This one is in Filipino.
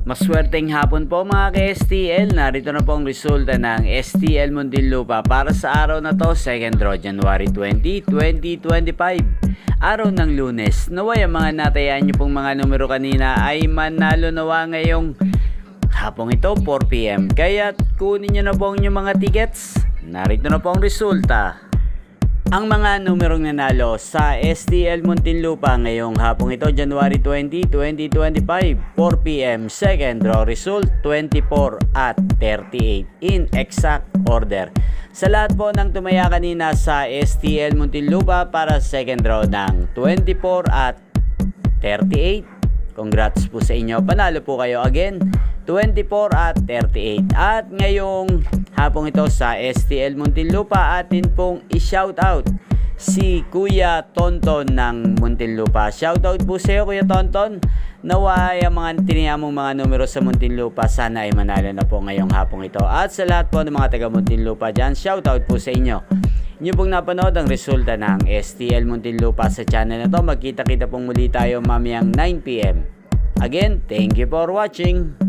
Maswerteng hapon po mga ka-STL. Narito na po ang resulta ng STL Muntinlupa para sa araw na to, 2nd draw, January 20, 2025. Araw ng Lunes. Naway ang mga natayaan nyo pong mga numero kanina ay manalo nawa ngayong hapong ito, 4 PM. Kaya kunin nyo na po ang inyong mga tickets. Narito na po ang resulta. Ang mga numerong nanalo sa STL Muntinlupa ngayong hapong ito, January 20, 2025, 4 PM, second draw result 24 at 38 in exact order. Sa lahat po ng tumaya kanina sa STL Muntinlupa para second draw ng 24 at 38, congrats po sa inyo, panalo po kayo again, 24 at 38. At ngayong hapong ito sa STL Muntinlupa, atin pong i-shoutout si Kuya Tonton ng Muntinlupa. Shoutout po sa iyo, Kuya Tonton. Naway ang mga tiniyamong mga numero sa Muntinlupa sana ay manalo na po ngayong hapong ito. At sa lahat po ng mga taga Muntinlupa dyan, shoutout po sa inyo. Inyo pong napanood ang resulta ng STL Muntinlupa sa channel na to. Magkita-kita pong muli tayo mamayang 9 PM. Again, thank you for watching.